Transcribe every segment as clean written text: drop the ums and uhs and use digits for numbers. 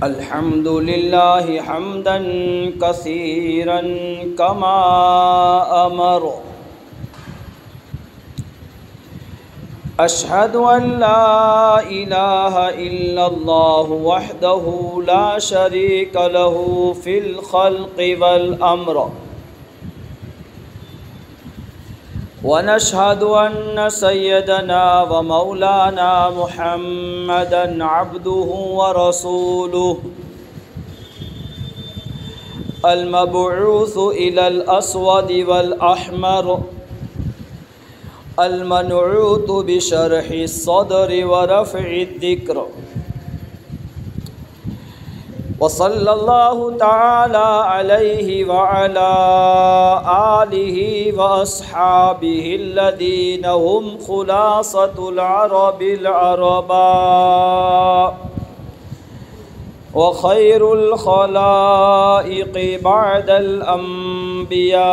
अल्हम्दुलिल्लाह हम्दन कसीरन कमा अमर। अशहदु अन ला इलाहा इल्लल्लाह वहदहु ला शरीक लहु फिल खल्क़ि वल अम्र। वनशहदु अन्न सय्यदना व मौलाना मुहम्मदन अब्दुहु व रसूलुहु अल-मबऊसु इलल अस्वदि वल अहमर अल-मनऊतु बिशरहि सदरि व रफ़इ ज़िक्र। व सल्लल्लाहु तआला अलैहि व अला आलिहि व अस्हाबिहि अल्लज़ीना हुम खुलासतुल अरबिल अरबा व खैरुल खलाइक़ि बअदल अंबिया।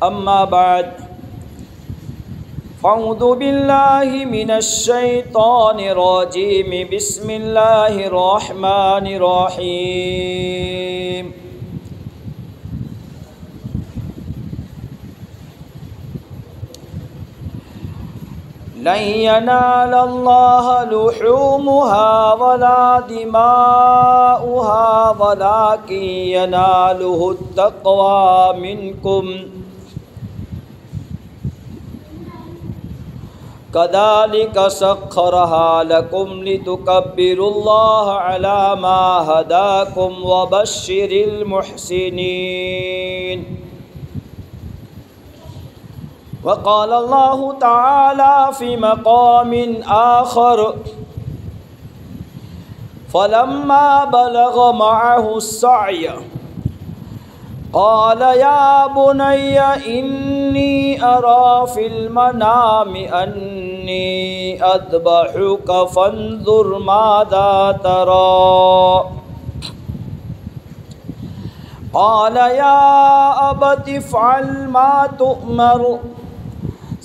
अम्मा बाद फ़अऊज़ु बिल्लाहि मिनश शैतानिर रजीम। बिस्मिल्लाहिर रहमानिर रहीम। लन यनालल्लाह लुहूमुहा वला दिमाउहा वलाकिन यनालुहुत तक़वा मिनकुम कज़ालिका सख्खरहा लकुम लितुकब्बिरुल्लाह अला मा हदाकुम व बश्शिरिल मुहसिनीन। व क़ाल अल्लाहु तआला फ़ी मक़ामिन आख़र फ़लम्मा बलग़ मअहु अस्सअय क़ाल या बुनय्या इन्नी अरा फ़िल मनामि अन्नी अज़बहुका फ़न्ज़ुर माज़ा तरा। क़ाल या अबति इफ़अल मा तुअमर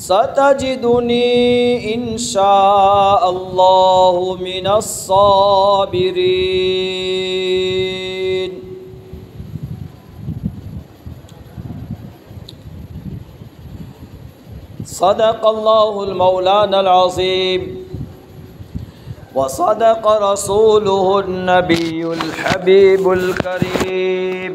सतजिदुनी इंशाअल्लाहु मिनस साबिरीन। सदक़ल्लाहुल मौलानल अज़ीम व सदक़ रसूलुहुन नबियुल हबीबुल करीम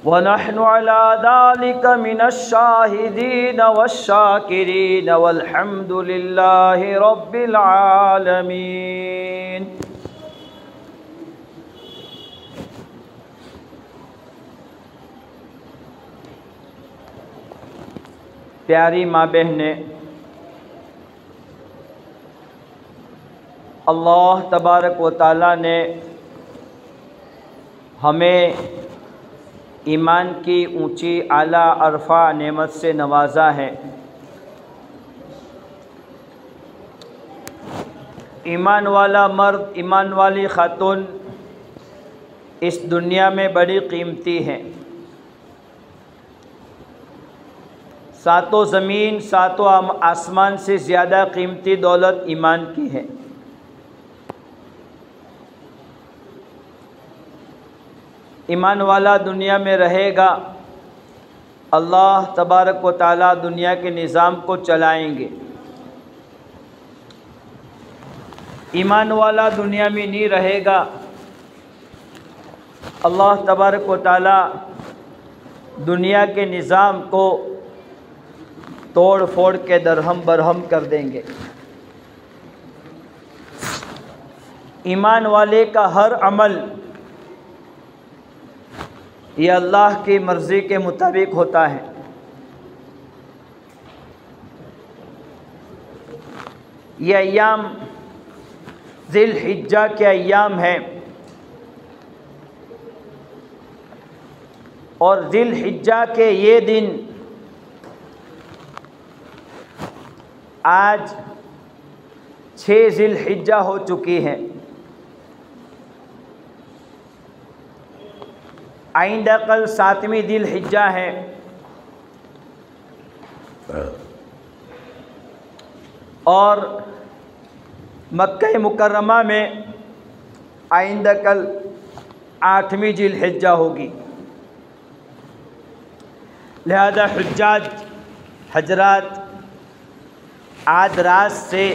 व नहनु अला ज़ालिका मिनश शाहिदीन वश्शाकिरीन वल्हम्दुलिल्लाहि रब्बिल आलमीन। प्यारी माँ बहने, अल्लाह तबारक व तआला ने हमें ईमान की ऊंची आला अरफा नेमत से नवाजा है। ईमान वाला मर्द, ईमान वाली खातून इस दुनिया में बड़ी कीमती हैं। सातों ज़मीन, सातों आसमान से ज़्यादा कीमती दौलत ईमान की है। ईमान वाला दुनिया में रहेगा, अल्लाह तबारक व तआला दुनिया के निज़ाम को चलाएंगे। ईमान वाला दुनिया में नहीं रहेगा, अल्लाह तबारक व तआला दुनिया के निज़ाम को तोड़ फोड़ के दरहम बरहम कर देंगे। ईमान वाले का हर अमल ये अल्लाह की मर्ज़ी के मुताबिक होता है। ये अय्याम ज़िलहिज्जा के अय्याम हैं और ज़िलहिज्जा के ये दिन आज 6 ज़िलहिज्जा हो चुकी हैं। आइंदा कल 7वीं ज़िलहिज्जा है। और मक्का मुकर्रमा में आइंदा कल 8वीं जिलहिज्जा होगी। लिहाजा हुज्जाज हजरात आज रात से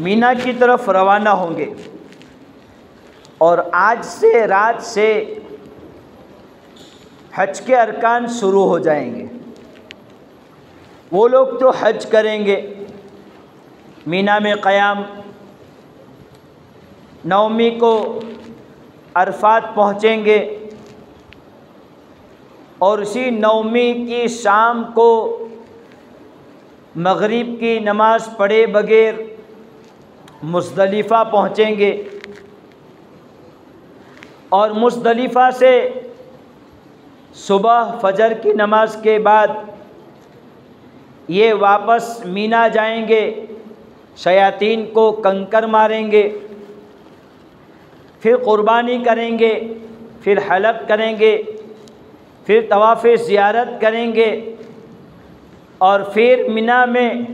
मीना की तरफ रवाना होंगे और आज से रात से हज के अरकान शुरू हो जाएंगे। वो लोग तो हज करेंगे, मीना में क़याम, नवमी को अरफात पहुँचेंगे और उसी नवमी की शाम को मगरिब की नमाज़ पढ़े बगैर मुज़दलिफ़ा पहुँचेंगे और मुज़दलिफ़ा से सुबह फजर की नमाज के बाद ये वापस मीना जाएंगे, शयातीन को कंकर मारेंगे, फिर क़ुरबानी करेंगे, फिर हलक़ करेंगे, फिर तवाफ़ ज़ियारत करेंगे और फिर मीना में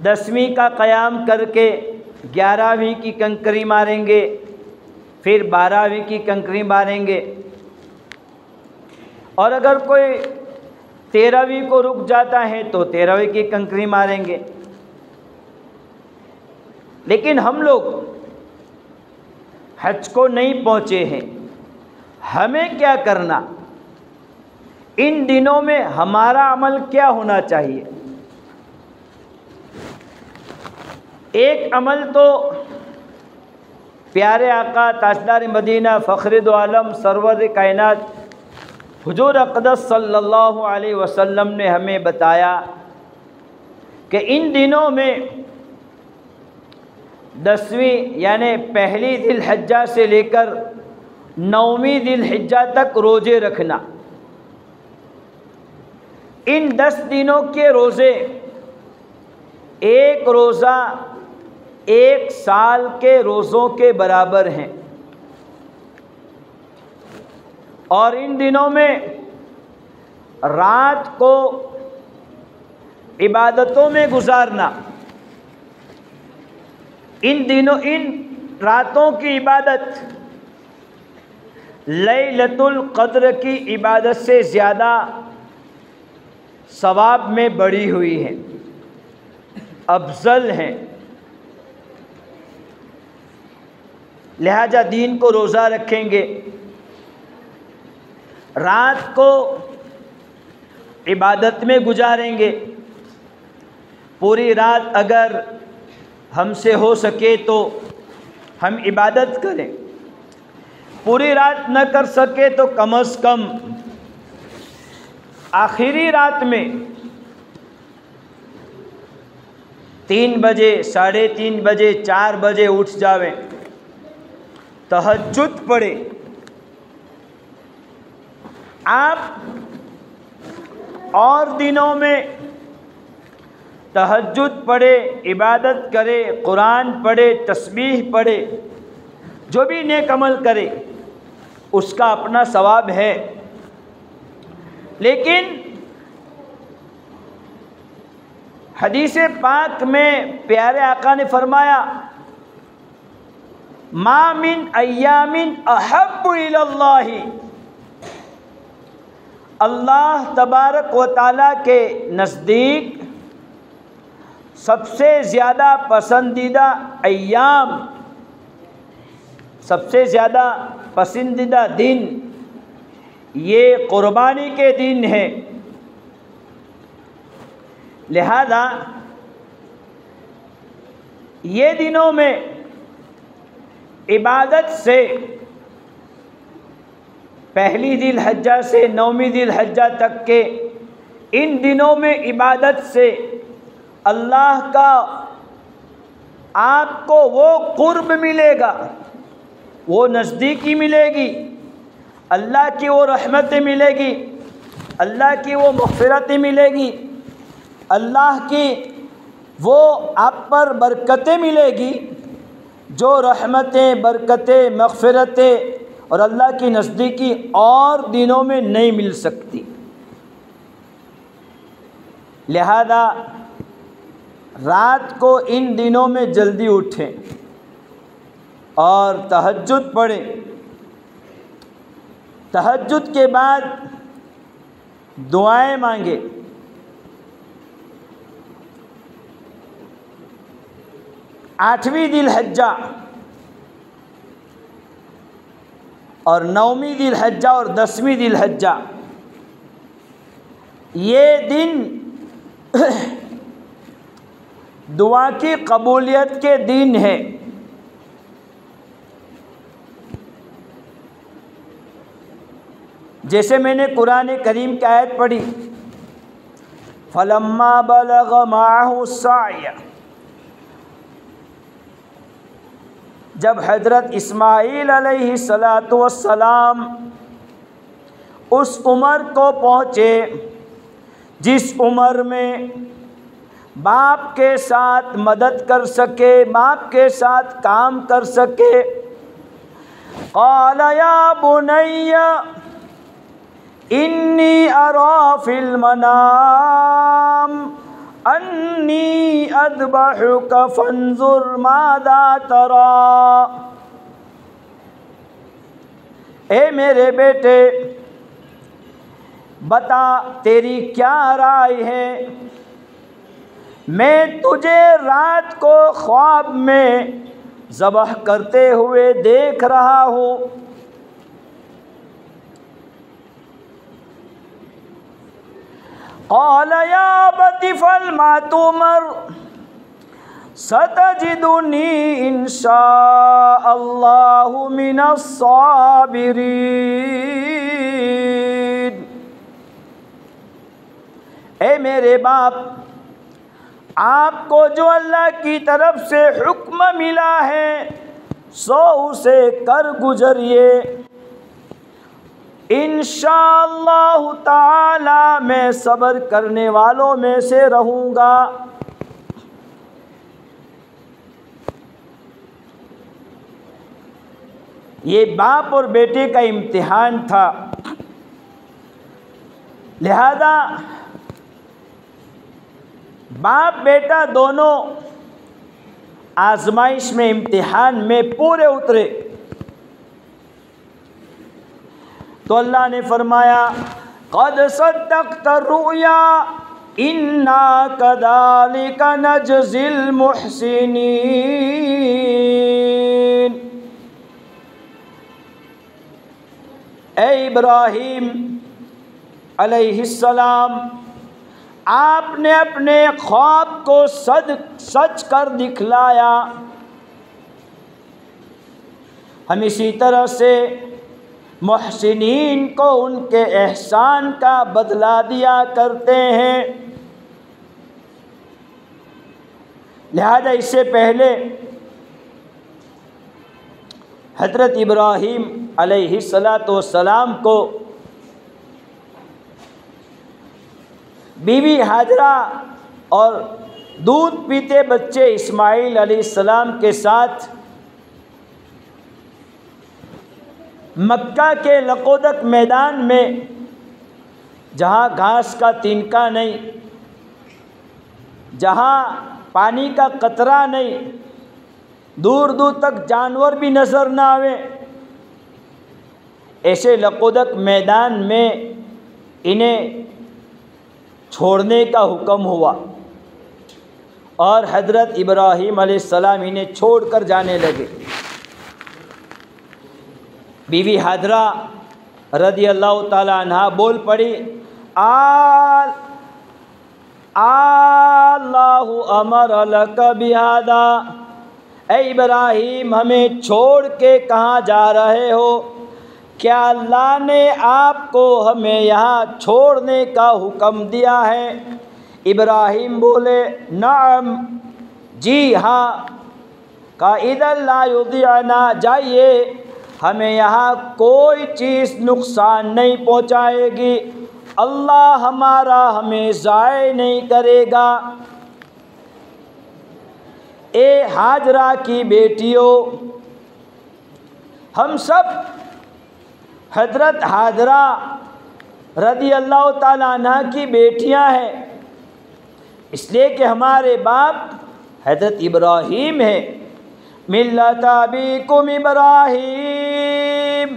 10वीं का क़याम करके 11वीं की कंकरी मारेंगे, फिर 12वीं की कंकरी मारेंगे और अगर कोई 13वीं को रुक जाता है तो 13वीं की कंकरी मारेंगे। लेकिन हम लोग हज को नहीं पहुँचे हैं, हमें क्या करना, इन दिनों में हमारा अमल क्या होना चाहिए? एक अमल तो प्यारे आका ताजदार मदीना फ़ख्र दो आलम सरवर कायनात हुजूर अक़दस सल्लल्लाहु अलैहि वसल्लम ने हमें बताया कि इन दिनों में 10वीं यानी पहली जिलहिज्जा से लेकर 9वीं जिलहिज्जा तक रोज़े रखना। इन 10 दिनों के रोज़े एक रोज़ा 1 साल के रोज़ों के बराबर हैं और इन दिनों में रात को इबादतों में गुजारना, इन दिनों इन रातों की इबादत लैलतुल क़द्र की इबादत से ज़्यादा सवाब में बढ़ी हुई है, अफजल हैं। लिहाजा दीन को रोज़ा रखेंगे, रात को इबादत में गुजारेंगे। पूरी रात अगर हमसे हो सके तो हम इबादत करें, पूरी रात न कर सके तो कम से कम आखिरी रात में 3 बजे, 3:30 बजे, 4 बजे उठ जावें, तहज्जुद पढ़े। आप और दिनों में तहज्जुद पढ़े, इबादत करे, कुरान पढ़े, तस्बीह पढ़े, जो भी नेक अमल करे उसका अपना सवाब है। लेकिन हदीस पाक में प्यारे आका ने फरमाया, मा मिन अय्यामिन अहब्बु इलल्लाहि, अल्लाह तबारक व तआला के नज़दीक सबसे ज़्यादा पसंदीदा अय्याम, सबसे ज़्यादा पसंदीदा दिन ये क़ुरबानी के दिन है। लिहाजा ये दिनों में इबादत से, पहली जिलहिज्जा से 9वीं जिलहिज्जा तक के इन दिनों में इबादत से अल्लाह का आपको वो कुर्ब मिलेगा, वो नज़दीकी मिलेगी, अल्लाह की वो रहमतें मिलेगी, अल्लाह की वो मग़फ़िरतें मिलेगी, अल्लाह की वो आप पर बरकतें मिलेगी, जो रहमतें, बरकतें, मग़फ़िरतें और अल्लाह की नज़दीकी और दिनों में नहीं मिल सकती। लिहाजा रात को इन दिनों में जल्दी उठें और तहज्जुद पढ़ें। तहज्जुद के बाद दुआएं मांगे। आठवीं दिलहज्जा और 9वीं दिलहज्जा और 10वीं दिलहज्जा, ये दिन दुआ की कबूलियत के दिन है। जैसे मैंने कुरान करीम की आयत पढ़ी, फलम्मा बलग माहु साय, जब हज़रत इस्माईल अलैहिस्सलातु वस्सलाम उस उम्र को पहुँचे जिस उम्र में बाप के साथ मदद कर सके, बाप के साथ काम कर सके, क़ाल या बुनय्या इन्नी अरा फिल मनाम अन्नी अज़बहुका फंजुर मादा तरा। ए मेरे बेटे, बता तेरी क्या राय है, मैं तुझे रात को ख्वाब में ज़बह करते हुए देख रहा हूँ। क़ाल या अबति फ़अल मा तुमर सतजिदुनी इंशाअल्लाहु मिनस साबिरीन। ए मेरे बाप, आपको जो अल्लाह की तरफ से हुक्म मिला है सो उसे कर गुजरिए, इंशाअल्लाह ताला मैं सब्र करने वालों में से रहूँगा। ये बाप और बेटे का इम्तिहान था। लिहाजा बाप बेटा दोनों आजमाइश में, इम्तिहान में पूरे उतरे। तो अल्लाह ने फरमाया, क़द सद्दक़्ता रुया इन्ना कज़ालिका नजज़िल मुहसिनीन। ए इब्राहीम अलैहिस्सलाम, आपने अपने ख्वाब को सच कर दिखलाया। हम इसी तरह से मुहसिनीन को उनके एहसान का बदला दिया करते हैं। लिहाजा इससे पहले हज़रत इब्राहीम अलैहिस्सलातु वस्सलाम को बीवी हाजरा और दूध पीते बच्चे इस्माईल अलैहिस्सलाम के साथ मक्का के लकोदक मैदान में, जहाँ घास का तिनका नहीं, जहाँ पानी का कतरा नहीं, दूर दूर तक जानवर भी नज़र ना आवे, ऐसे लकोदक मैदान में इन्हें छोड़ने का हुक्म हुआ और हज़रत इब्राहीम अलैहिस्सलाम इन्हें छोड़कर जाने लगे। बीवी हाजरा रज़ी अल्लाह ताला अन्हा बोल पड़ी, अल्लाहु अमर लक बिहादा। ऐ इब्राहीम, हमें छोड़ के कहाँ जा रहे हो? क्या अल्लाह ने आपको हमें यहाँ छोड़ने का हुक्म दिया है? इब्राहीम बोले, नाम, जी हाँ। का इदल ला युदिअना, जाइए, हमें यहाँ कोई चीज़ नुकसान नहीं पहुँचाएगी, अल्लाह हमारा हमें ज़ाय नहीं करेगा। ए हाजरा की बेटियों, हम सब हज़रत हाजरा रज़ी अल्लाह ताला अन्हा की बेटियां हैं, इसलिए कि हमारे बाप हज़रत इब्राहीम है। मिल्लत अबीकुम इब्राहीम,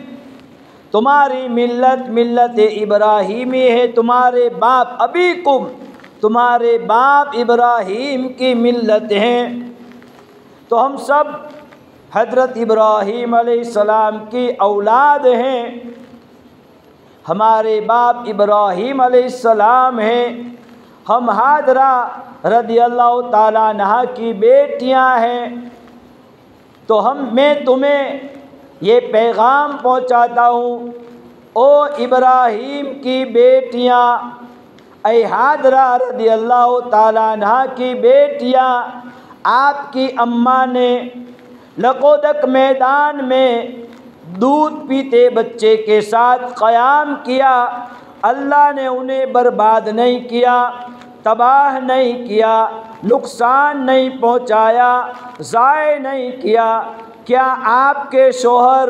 तुम्हारी मिल्लत मिल्लत इब्राहीमी है, तुम्हारे बाप अबीकुम, तुम्हारे बाप इब्राहीम की मिल्लत हैं। तो हम सब हज़रत इब्राहीम अलैहिस्सलाम की औलाद हैं, हमारे बाप इब्राहीम अलैहिस्सलाम हैं, हम हाजरा रज़ी अल्लाह ताला अन्हा की बेटियां हैं। तो मैं तुम्हें ये पैगाम पहुंचाता हूँ, ओ इब्राहीम की बेटियां, ऐ हाजरा रज़ी अल्लाह ताला अन्हा की बेटियां, आपकी अम्मा ने लकोदक मैदान में दूध पीते बच्चे के साथ क़याम किया। अल्लाह ने उन्हें बर्बाद नहीं किया, तबाह नहीं किया, नुकसान नहीं पहुंचाया, ज़ाय नहीं किया। क्या आपके शोहर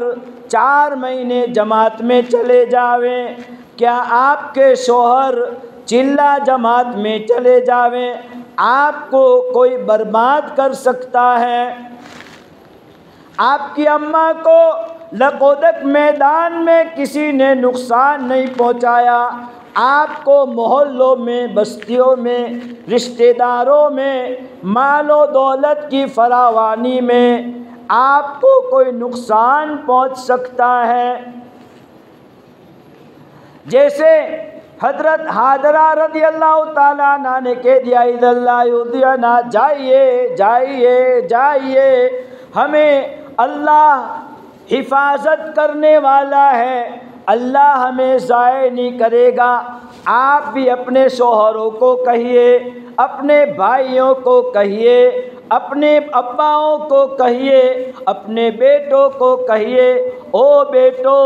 4 महीने जमात में चले जावें? क्या आपके शोहर चिल्ला जमात में चले जावें? आपको कोई बर्बाद कर सकता है? आपकी अम्मा को लकोदक मैदान में किसी ने नुकसान नहीं पहुंचाया। आपको मोहल्लों में, बस्तियों में, रिश्तेदारों में, मालो दौलत की फरावानी में आपको कोई नुकसान पहुंच सकता है। जैसे हज़रत हाजरा रज़ी अल्लाह ताला अन्हा ने कह दिया, इदल्ला युदियना, जाइए जाइए जाइए, हमें अल्लाह हिफाजत करने वाला है, अल्लाह हमें ज़ाय नहीं करेगा। आप भी अपने शोहरों को कहिए, अपने भाइयों को कहिए, अपने अब्बाओं को कहिए, अपने बेटों को कहिए, ओ बेटो,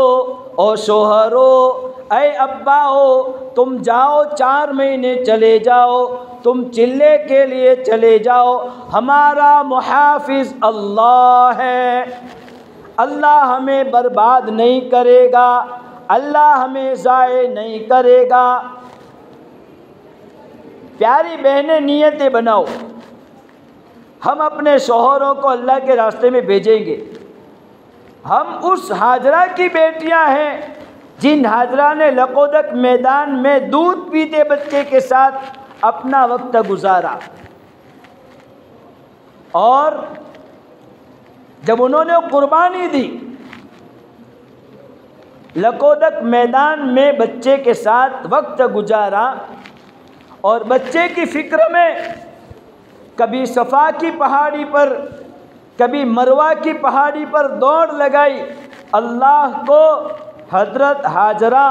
ओ शोहरों, ऐ अब्बाओ, तुम जाओ 4 महीने चले जाओ, तुम चिल्ले के लिए चले जाओ, हमारा मुहाफिज अल्लाह है, अल्लाह हमें बर्बाद नहीं करेगा, अल्लाह हमें ज़ाय नहीं करेगा। प्यारी बहनें, नियतें बनाओ, हम अपने शोहरों को अल्लाह के रास्ते में भेजेंगे। हम उस हाजरा की बेटियां हैं जिन हाजरा ने लकोदक मैदान में दूध पीते बच्चे के साथ अपना वक्त गुजारा, और जब उन्होंने कुर्बानी दी, लकोदक मैदान में बच्चे के साथ वक्त गुजारा, और बच्चे की फ़िक्र में कभी सफ़ा की पहाड़ी पर, कभी मरवा की पहाड़ी पर दौड़ लगाई। अल्लाह को हज़रत हाजरा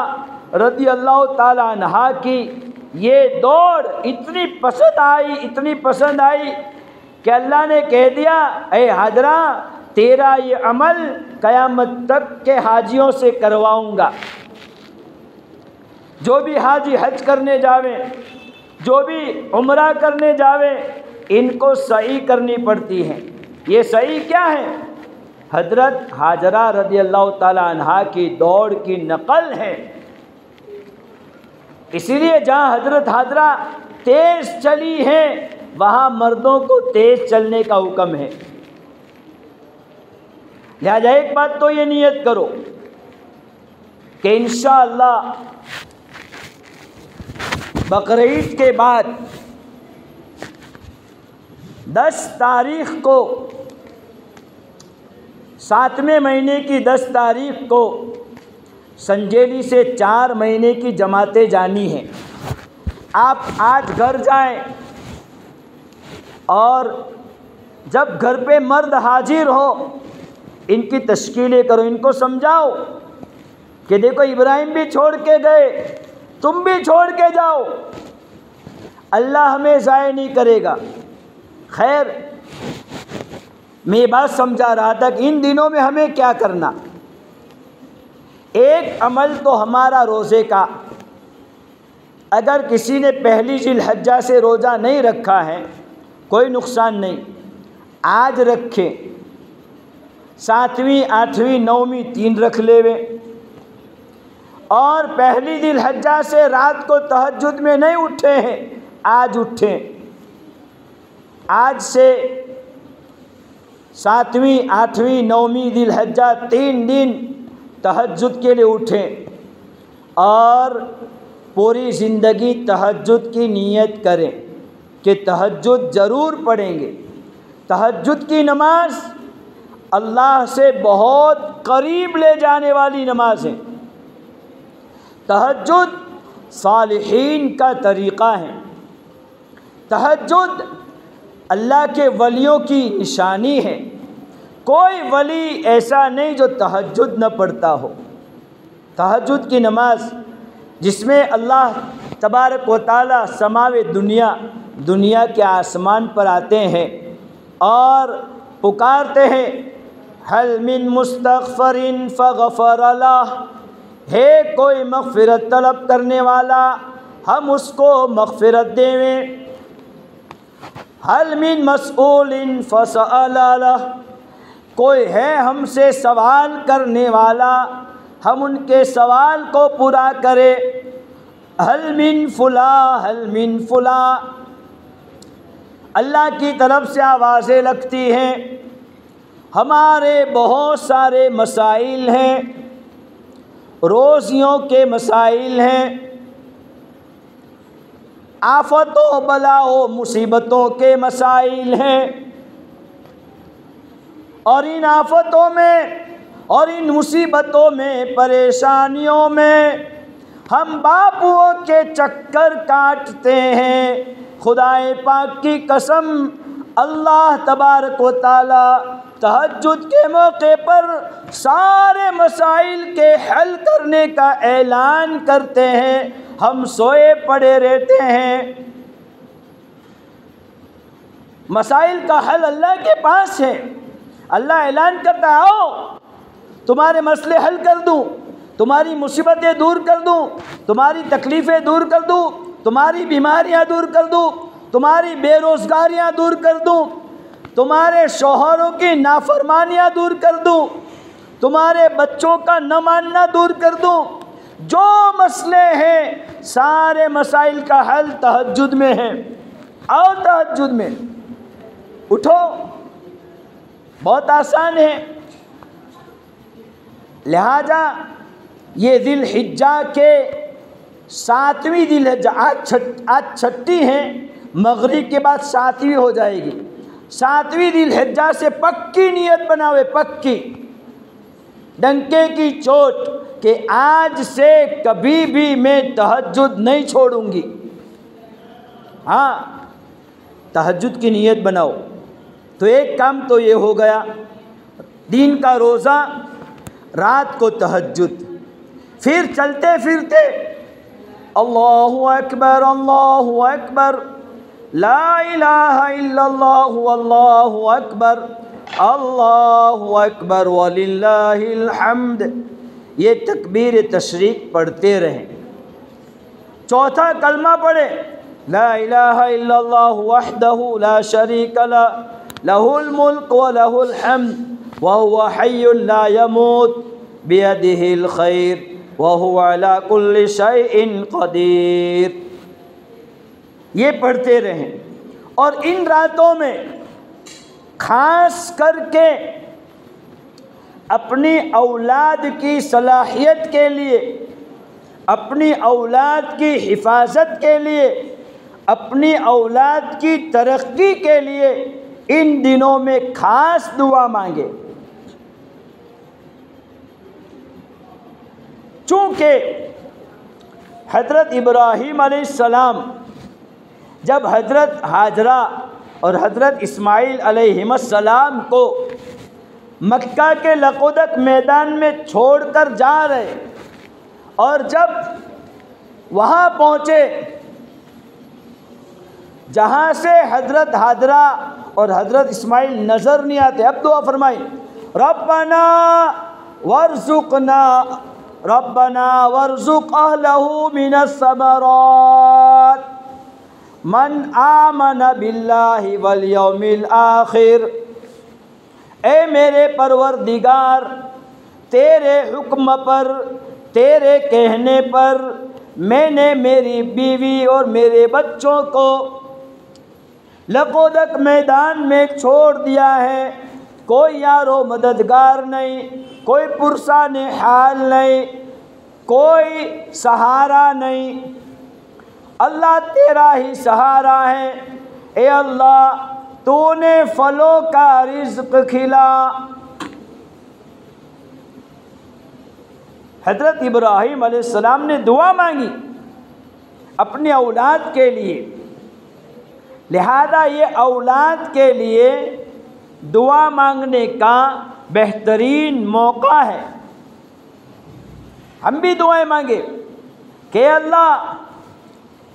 रज़ी अल्लाह ताला अन्हा की ये दौड़ इतनी पसंद आई, इतनी पसंद आई कि अल्लाह ने कह दिया, ऐ हाजरा, तेरा ये अमल क़यामत तक के हाजियों से करवाऊँगा। जो भी हाजी हज करने जावे, जो भी उम्रा करने जावे, इनको सही करनी पड़ती है। ये सही क्या है? हज़रत हाजरा रज़ी अल्लाह ताला अन्हा की दौड़ की नकल है। इसीलिए जहाँ हज़रत हाजरा तेज़ चली हैं, वहाँ मर्दों को तेज़ चलने का हुक्म है। लिहाजा एक बात तो ये नियत करो कि इंशाअल्लाह बकरीद के बाद 10 तारीख़ को, 7वें महीने की 10 तारीख़ को संजेली से 4 महीने की जमातें जानी हैं। आप आज घर जाएं और जब घर पे मर्द हाजिर हो, इनकी तश्कीलें करो, इनको समझाओ कि देखो इब्राहिम भी छोड़ के गए, तुम भी छोड़ के जाओ, अल्लाह हमें ज़ाय नहीं करेगा। खैर, मैं ये बात समझा रहा था कि इन दिनों में हमें क्या करना। एक अमल तो हमारा रोज़े का, अगर किसी ने पहली ज़िलहज्जा से रोज़ा नहीं रखा है, कोई नुकसान नहीं, आज रखें, 7वीं, 8वीं, 9वीं 3 रख लेवे, और पहली जिलहज्जा से रात को तहज्जुद में नहीं उठे हैं, आज उठे। आज से 7वीं, 8वीं, 9वीं जिलहज्जा 3 दिन तहज्जुद के लिए उठें और पूरी ज़िंदगी तहज्जुद की नीयत करें कि तहज्जुद ज़रूर पढ़ेंगे। तहज्जुद की नमाज अल्लाह से बहुत करीब ले जाने वाली नमाज है। तहज्जुद सालिहीन का तरीक़ा है। तहज्जुद अल्लाह के वलियों की निशानी है। कोई वली ऐसा नहीं जो तहज्जुद न पढ़ता हो। तहज्जुद की नमाज जिसमें अल्लाह तबारक व तआला समावे दुनिया के आसमान पर आते हैं और पुकारते हैं, हल मिन मुस्तग़फ़िरिन फ़ग़फ़र लह, है कोई मग़फ़िरत तलब करने वाला हम उसको मग़फ़िरत देवें। हल मिन मसऊलिन फ़सअल लह, कोई है हमसे सवाल करने वाला हम उनके सवाल को पूरा करें। हल मिन फुला, हल मिन फुला, अल्लाह की तरफ से आवाज़ें लगती हैं। हमारे बहुत सारे मसाइल हैं, रोज़ियों के मसाइल हैं, आफतों बलाओं मुसीबतों के मसाइल हैं, और इन आफतों में और इन मुसीबतों में, परेशानियों में हम बापुओं के चक्कर काटते हैं। खुदाए पाक की कसम, अल्लाह तबारक व तआला तहज्जुद के मौके पर सारे मसाइल के हल करने का ऐलान करते हैं। हम सोए पड़े रहते हैं। मसाइल का हल अल्लाह के पास है। अल्लाह ऐलान करता है, आओ तुम्हारे मसले हल कर दूं, तुम्हारी मुसीबतें दूर कर दूं, तुम्हारी तकलीफ़ें दूर कर दूं, तुम्हारी बीमारियां दूर कर दूं, तुम्हारी बेरोज़गारियां दूर कर दूं, तुम्हारे शौहरों की नाफरमानियां दूर कर दूं, तुम्हारे बच्चों का न मानना दूर कर दूं। जो मसले हैं सारे मसाइल का हल तहज्जुद में है। आओ तहज्जुद में उठो, बहुत आसान है। लिहाजा ये जिलहिज्जा के 7वीं जिलहिज्जा, आज छठी है, मगरिब के बाद 7वीं हो जाएगी। 7वीं जिलहिज्जा से पक्की नियत बनावे, पक्की डंके की चोट कि आज से कभी भी मैं तहज्जुद नहीं छोड़ूंगी। हाँ, तहज्जुद की नियत बनाओ। तो एक काम तो ये हो गया, दिन का रोज़ा, रात को तहज्जुद। फिर चलते फिरते अल्लाहु अकबर, अल्लाहु अकबर, ला इलाहा इल्लल्लाहु, अल्लाहु अकबर, अल्लाहु अकबर वलिल्लाहिल हम्द, ये तकबीर तशरीक पढ़ते रहें। चौथा कलमा पढ़े, ला इलाहा इल्लल्लाहु वहदहु ला शरीका लह, लहुल मुल्क व लहुल हम्द व हुवा हय्युन ला यमूत बियदिहिल खैर व हुवा अला कुल्लि शैइन क़दीर। ये पढ़ते रहें। और इन रातों में खास करके अपनी औलाद की सलाहियत के लिए, अपनी औलाद की हिफाजत के लिए, अपनी औलाद की तरक्की के लिए इन दिनों में खास दुआ मांगे। चूँकि हज़रत इब्राहीम अलैहिस्सलाम जब हज़रत हाजरा और हज़रत इस्माइल अलैहिस्सलाम को मक्का के लकोदक मैदान में छोड़कर जा रहे, और जब वहाँ पहुँचे जहाँ से हज़रत हाजरा और हज़रत इस्माइल नज़र नहीं आते, अब दुआ फरमाई, रब्बना वर्ज़ुक़ना, रब्बना वर्ज़ुक़ अहलहु मिनस समरात मन आमन बिल्लाहि वल यौमिल आखिर। ए मेरे परवरदिगार, तेरे हुक्म पर तेरे कहने पर मैंने मेरी बीवी और मेरे बच्चों को लकोदक मैदान में छोड़ दिया है। कोई यारो मददगार नहीं, कोई पुरसान हाल नहीं, कोई सहारा नहीं, अल्लाह तेरा ही सहारा है। ए अल्लाह, तूने फलों का रिज़्क़ खिला। हज़रत इब्राहीम अलैहिस्सलाम ने दुआ मांगी अपनी औलाद के लिए, लिहाजा ये औलाद के लिए दुआ मांगने का बेहतरीन मौका है। हम भी दुआएं मांगे कि अल्लाह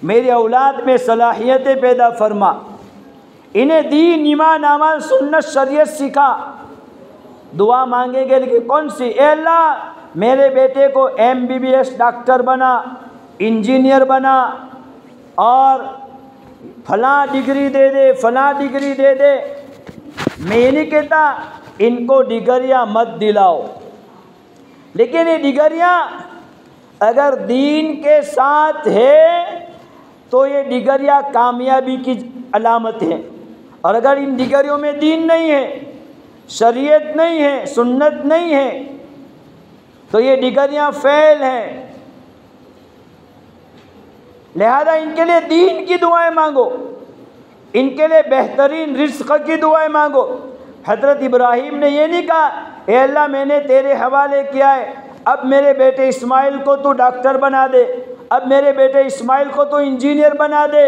मेरी औलाद में सलाहियतें पैदा फरमा, इन्हें दीन ईमान अमल सुन्नत शरीयत सिखा। दुआ मांगेंगे लेकिन कौन सी? ए अल्लाह मेरे बेटे को MBBS डॉक्टर बना, इंजीनियर बना और फलां डिग्री दे दे, फलां डिग्री दे दे। मैं ये नहीं कहता इनको डिग्रियां मत दिलाओ, लेकिन ये डिग्रियां अगर दीन के साथ है तो ये डिग्रियां कामयाबी की अलामत है, और अगर इन डिग्रियों में दीन नहीं है, शरीयत नहीं है, सुन्नत नहीं है, तो ये डिग्रियां फेल हैं। लिहाजा इनके लिए दीन की दुआएं मांगो, इनके लिए बेहतरीन रिज़्क़ की दुआएं मांगो। हज़रत इब्राहीम ने ये नहीं कहा ए अल्लाह मैंने तेरे हवाले किया है, अब मेरे बेटे इस्माइल को तू डॉक्टर बना दे, अब मेरे बेटे इस्माइल को तू इंजीनियर बना दे,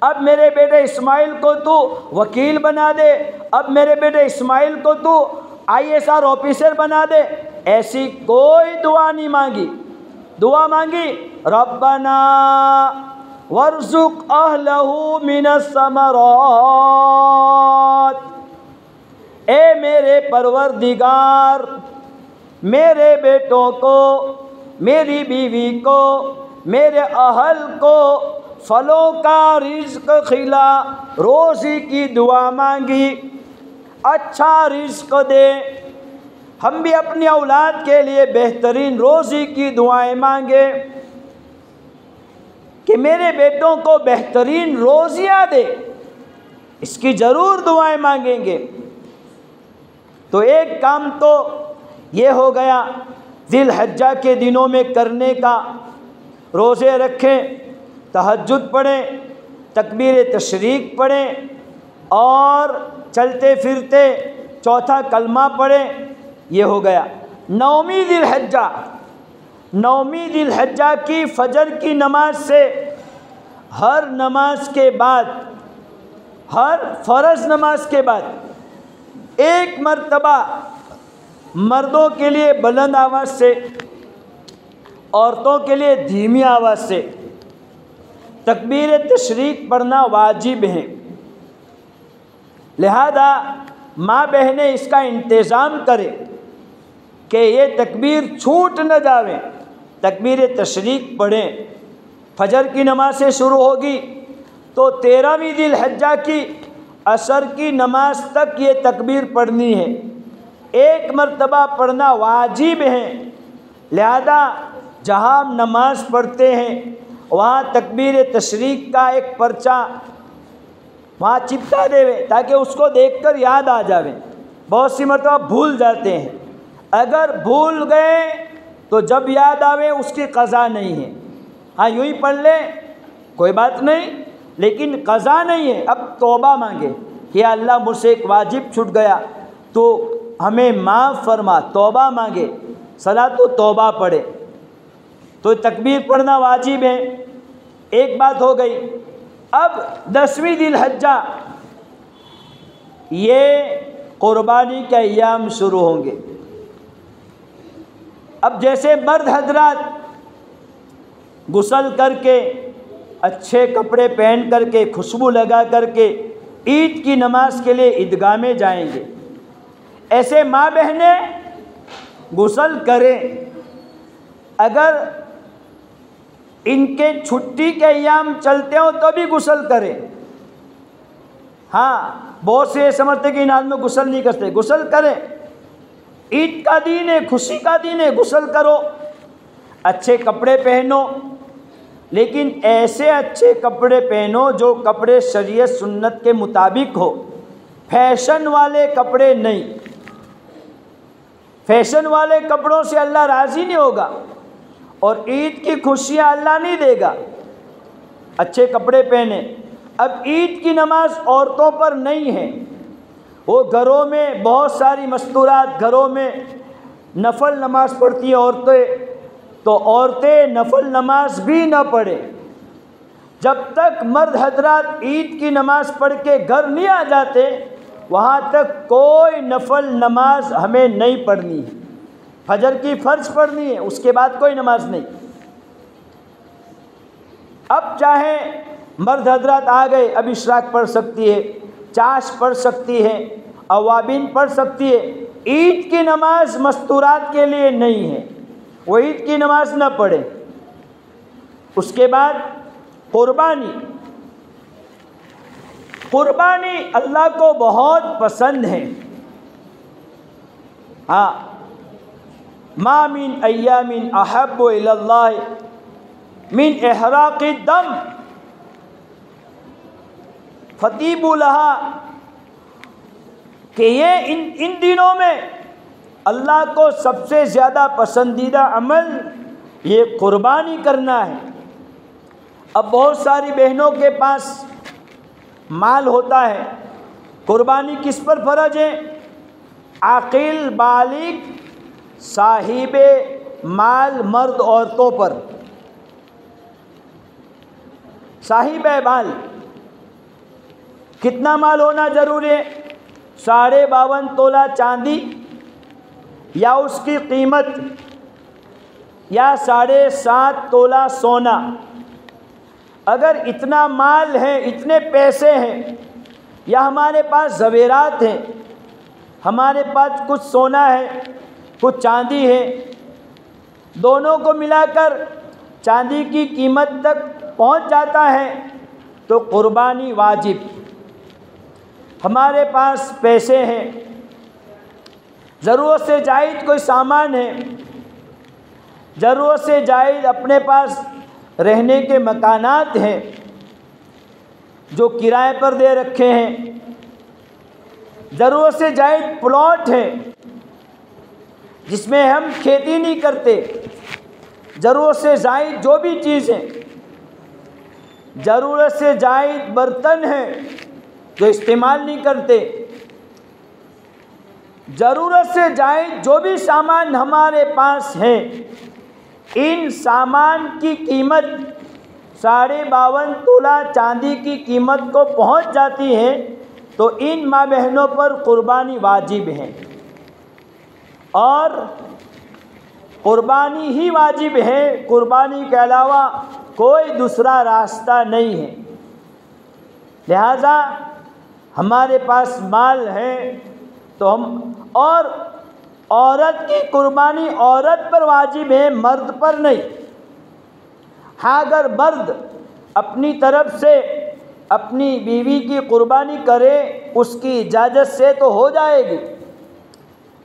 अब मेरे बेटे इस्माइल को तू वकील बना दे, अब मेरे बेटे इस्माइल को तू ISR ऑफिसर बना दे। ऐसी कोई दुआ नहीं मांगी। दुआ मांगी रब्बना वर्ज़ुक़ अहलहू मिनस समरात, ए मेरे परवरदिगार मेरे बेटों को, मेरी बीवी को, मेरे अहल को फलों का रिज़्क़ खिला। रोज़ी की दुआ मांगी, अच्छा रिज़्क़ दे। हम भी अपनी औलाद के लिए बेहतरीन रोज़ी की दुआएं मांगे कि मेरे बेटों को बेहतरीन रोज़ियाँ दे, इसकी ज़रूर दुआएं मांगेंगे। तो एक काम तो ये हो गया ज़िलहज्जा के दिनों में करने का, रोज़े रखें, तहज्जुद पढ़ें, तकबीर तशरीक पढ़ें और चलते फिरते चौथा कलमा पढ़ें, ये हो गया। नौमी ज़िलहज्जा, नौमी ज़िलहज्जा की फ़जर की नमाज से हर नमाज के बाद, हर फ़र्ज़ नमाज के बाद एक मरतबा मर्दों के लिए बुलंद आवाज़ से, औरतों के लिए धीमी आवाज़ से तकबीर तशरीक पढ़ना वाजिब है। लिहाजा माँ बहनें इसका इंतज़ाम करें कि ये तकबीर छूट न जावे, तकबीर तशरीक पढ़ें। फजर की नमाज से शुरू होगी तो 13वीं ज़िलहज्जा की असर की नमाज तक ये तकबीर पढ़नी है, एक मरतबा पढ़ना वाजिब है। लिहाजा जहाँ हम नमाज पढ़ते हैं वहाँ तकबीर तशरीक का एक पर्चा वहाँ चिपका देवे ताकि उसको देखकर याद आ जावे। बहुत सी मरतबा भूल जाते हैं, अगर भूल गए तो जब याद आवे उसकी क़ज़ा नहीं है। हाँ यूँ ही पढ़ ले कोई बात नहीं, लेकिन क़ज़ा नहीं है। अब तौबा मांगे कि अल्लाह मुझसे एक वाजिब छूट गया तो हमें माफ़ फरमा, तौबा मांगे, सलात तो तौबा पढ़े। तो तकबीर पढ़ना वाजिब है, एक बात हो गई। अब 10वीं ज़िलहज्जा ये क़ुरबानी के अय्याम शुरू होंगे। अब जैसे मर्द हजरात गुस्ल करके, अच्छे कपड़े पहन करके, खुशबू लगा करके ईद की नमाज के लिए ईदगाह में जाएंगे, ऐसे माँ बहनें गुस्ल करें। अगर इनके छुट्टी के अय्याम चलते हो तो भी गुस्ल करें। हाँ, बहुत से समझते कि इन हाल में गुस्ल नहीं करते, गुस्ल करें। ईद का दिन है, खुशी का दिन है, गुस्ल करो। अच्छे कपड़े पहनो, लेकिन ऐसे अच्छे कपड़े पहनो जो कपड़े शरीयत सुन्नत के मुताबिक हो, फैशन वाले कपड़े नहीं। फैशन वाले कपड़ों से अल्लाह राज़ी नहीं होगा और ईद की खुशियाँ अल्लाह नहीं देगा। अच्छे कपड़े पहने। अब ईद की नमाज औरतों पर नहीं है, वो घरों में बहुत सारी मस्तूरात, घरों में नफल नमाज पढ़ती हैं औरतें, तो औरतें नफल नमाज भी ना पढ़े। जब तक मर्द हजरात ईद की नमाज पढ़ के घर नहीं आ जाते, वहाँ तक कोई नफल नमाज हमें नहीं पढ़नी है। फजर की फ़र्ज पढ़नी है, उसके बाद कोई नमाज नहीं। अब चाहे मर्द हजरात आ गए, अब इशराक पढ़ सकती है, चाश पढ़ सकती है, अवाबिन पढ़ सकती है। ईद की नमाज मस्तूरात के लिए नहीं है, वो ईद की नमाज न पढ़े। उसके बाद कुर्बानी। कुर्बानी अल्लाह को बहुत पसंद है। हाँ, मा मिन अय्यामिन अहब्बु इलल्लाह मिन इहराक़ि दम फतीबु लहा, कि ये इन दिनों में अल्लाह को सबसे ज़्यादा पसंदीदा अमल ये कुर्बानी करना है। अब बहुत सारी बहनों के पास माल होता है, कुर्बानी किस पर फ़र्ज है? आकिल बालिग साहिबे माल मर्द औरतों पर। साहिबे माल, कितना माल होना ज़रूरी है? 52.5 तोला चांदी या उसकी कीमत, या 7.5 तोला सोना। अगर इतना माल है, इतने पैसे हैं, या हमारे पास ज़वेरात हैं, हमारे पास कुछ सोना है, कुछ चांदी है, दोनों को मिलाकर चांदी की कीमत तक पहुंच जाता है, तो कुर्बानी वाजिब। हमारे पास पैसे हैं, ज़रूरत से जायद कोई सामान है, ज़रूरत से जायद अपने पास रहने के मकानात हैं जो किराए पर दे रखे हैं, ज़रूरत से जायद प्लॉट है जिसमें हम खेती नहीं करते, ज़रूरत से जायद जो भी चीज़ है, ज़रूरत से जायद बर्तन हैं जो इस्तेमाल नहीं करते, ज़रूरत से जायद जो भी सामान हमारे पास हैं, इन सामान की कीमत 52.5 तोला चांदी की कीमत को पहुंच जाती है, तो इन माँ बहनों पर कुर्बानी वाजिब है। और कुर्बानी ही वाजिब है, कुर्बानी के अलावा कोई दूसरा रास्ता नहीं है। लिहाजा हमारे पास माल है तो हम, और औरत की कुर्बानी औरत पर वाजिब है, मर्द पर नहीं। हाँ, अगर मर्द अपनी तरफ से अपनी बीवी की कुर्बानी करे उसकी इजाज़त से तो हो जाएगी,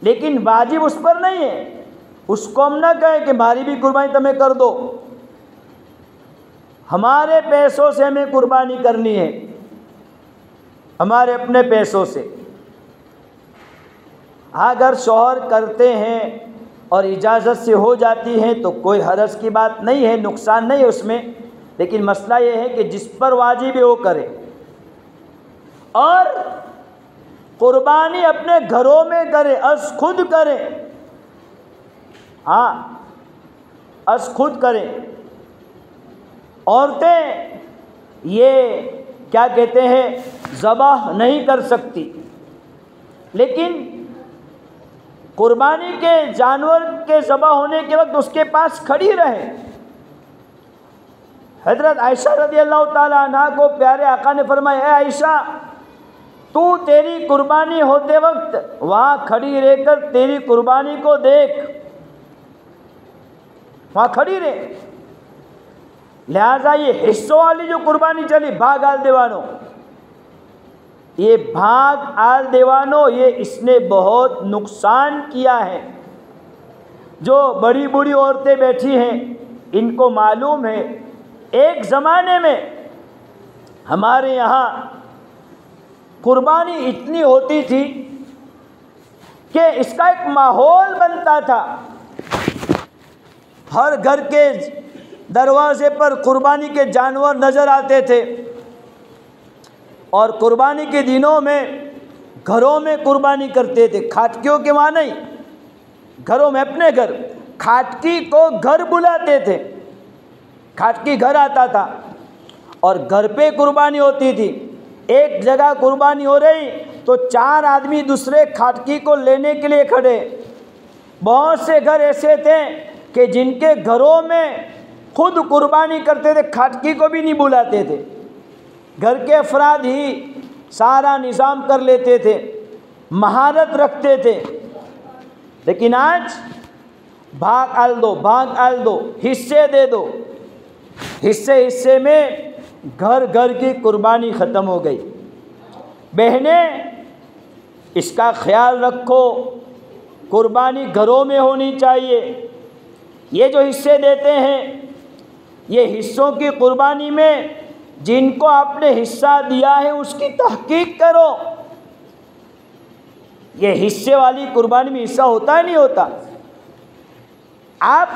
लेकिन वाजिब उस पर नहीं है। उसको हम ना कहें कि हमारी भी कुर्बानी तुम्हें कर दो, हमारे पैसों से हमें कुर्बानी करनी है, हमारे अपने पैसों से। अगर शौहर करते हैं और इजाज़त से हो जाती है तो कोई हरज की बात नहीं है, नुकसान नहीं है उसमें, लेकिन मसला ये है कि जिस पर वाजिब है वो करे। और कुर्बानी अपने घरों में करे, अस खुद करे। हाँ, अस खुद करें। औरतें ये क्या कहते हैं, ज़बाह नहीं कर सकती, लेकिन कुर्बानी के जानवर के ज़बाह होने के वक्त उसके पास खड़ी रहे। हज़रत आयशा रज़ी अल्लाह ताला अन्हा को प्यारे आका ने फरमाया, ए आयशा, तू तेरी कुर्बानी होते वक्त वहाँ खड़ी रहकर तेरी कुर्बानी को देख, वहाँ खड़ी रहे। लिहाजा ये हिस्सों वाली जो कुर्बानी चली, भाग आल देवानो, ये भाग आल देवानो, ये इसने बहुत नुकसान किया है। जो बड़ी बूढ़ी औरतें बैठी हैं, इनको मालूम है एक ज़माने में हमारे यहाँ कुर्बानी इतनी होती थी कि इसका एक माहौल बनता था। हर घर के दरवाजे पर कुर्बानी के जानवर नज़र आते थे और कुर्बानी के दिनों में घरों में कुर्बानी करते थे। खाटकियों के वहाँ नहीं, घरों में, अपने घर। खाटकी को घर बुलाते थे, खाटकी घर आता था और घर पे कुर्बानी होती थी। एक जगह कुर्बानी हो रही तो 4 आदमी दूसरे खाटकी को लेने के लिए खड़े। बहुत से घर ऐसे थे कि जिनके घरों में खुद कुर्बानी करते थे, खाटकी को भी नहीं बुलाते थे। घर के अफराद ही सारा निज़ाम कर लेते थे, महारत रखते थे। लेकिन आज भाग आल दो, हिस्से दे दो, हिस्से में घर घर की कुर्बानी ख़त्म हो गई। बहनें, इसका ख्याल रखो, कुर्बानी घरों में होनी चाहिए। ये जो हिस्से देते हैं, ये हिस्सों की कुर्बानी में जिनको आपने हिस्सा दिया है उसकी तहकीक करो। ये हिस्से वाली कुर्बानी में हिस्सा होता है नहीं होता। आप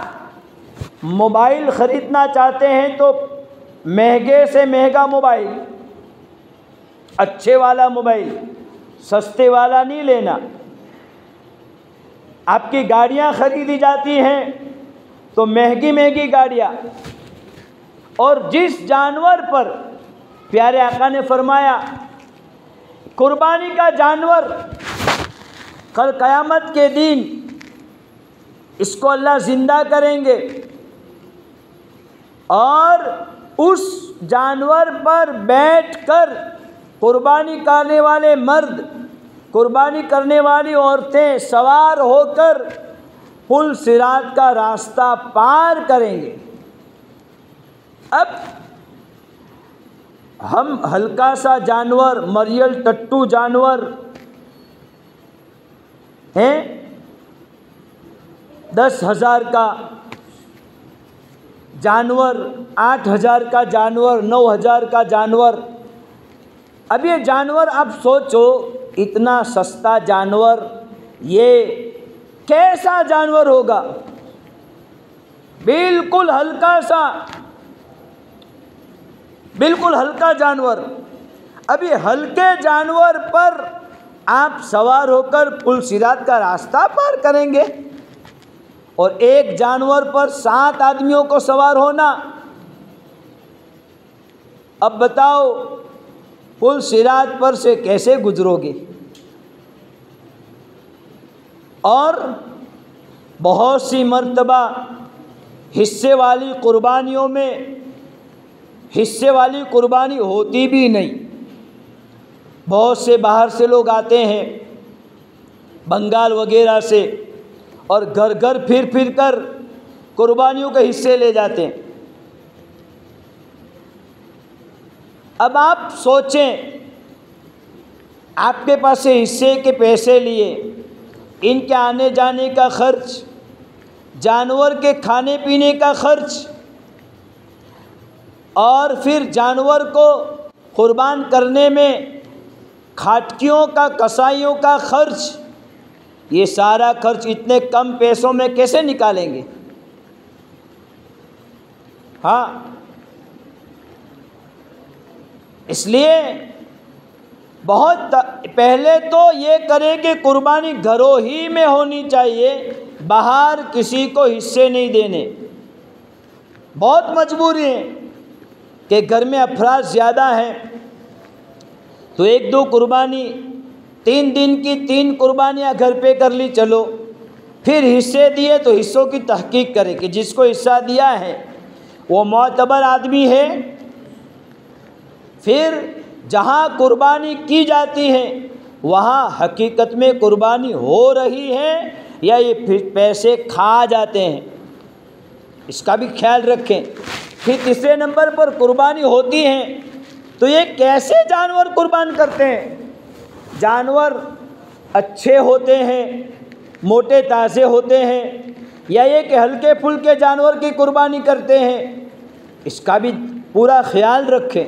मोबाइल ख़रीदना चाहते हैं तो महंगे से महंगा मोबाइल, अच्छे वाला मोबाइल, सस्ते वाला नहीं लेना। आपकी गाड़ियां खरीदी जाती हैं तो महंगी महंगी गाड़ियां। और जिस जानवर पर प्यारे आका ने फरमाया कुर्बानी का जानवर कल क़यामत के दिन इसको अल्लाह ज़िंदा करेंगे और उस जानवर पर बैठकर कुर्बानी करने वाले मर्द, कुर्बानी करने वाली औरतें सवार होकर पुल सिरात का रास्ता पार करेंगे। अब हम हल्का सा जानवर, मरियल टट्टू जानवर हैं, 10,000 का जानवर, 8,000 का जानवर, 9,000 का जानवर। अब ये जानवर आप सोचो, इतना सस्ता जानवर, ये कैसा जानवर होगा? बिल्कुल हल्का जानवर। अब ये हल्के जानवर पर आप सवार होकर पुल सिरात का रास्ता पार करेंगे और एक जानवर पर 7 आदमियों को सवार होना। अब बताओ पुल सिरात पर से कैसे गुजरोगे? और बहुत सी मर्तबा हिस्से वाली कुर्बानियों में हिस्से वाली कुर्बानी होती भी नहीं। बहुत से बाहर से लोग आते हैं, बंगाल वगैरह से, और घर घर फिर कर कुर्बानियों के हिस्से ले जाते हैं। अब आप सोचें, आपके पास से हिस्से के पैसे लिए, इनके आने जाने का खर्च, जानवर के खाने पीने का खर्च, और फिर जानवर को कुर्बान करने में खाटकियों का, कसाईयों का खर्च, ये सारा खर्च इतने कम पैसों में कैसे निकालेंगे? हाँ, इसलिए बहुत पहले तो ये करें कि कुर्बानी घरों ही में होनी चाहिए, बाहर किसी को हिस्से नहीं देने। बहुत मजबूरी है कि घर में अफराद ज़्यादा हैं तो 1-2 कुर्बानी, 3 दिन की 3 कुर्बानियाँ घर पे कर ली, चलो। फिर हिस्से दिए तो हिस्सों की तहकीक करें कि जिसको हिस्सा दिया है वो मोतबर आदमी है। फिर जहाँ कुर्बानी की जाती है वहाँ हकीकत में कुर्बानी हो रही है या ये फिर पैसे खा जाते हैं, इसका भी ख्याल रखें। फिर तीसरे नंबर पर कुर्बानी होती है तो ये कैसे जानवर कुर्बान करते हैं? जानवर अच्छे होते हैं, मोटे ताज़े होते हैं, या ये कि हल्के फुल्के जानवर की कुर्बानी करते हैं, इसका भी पूरा ख्याल रखें,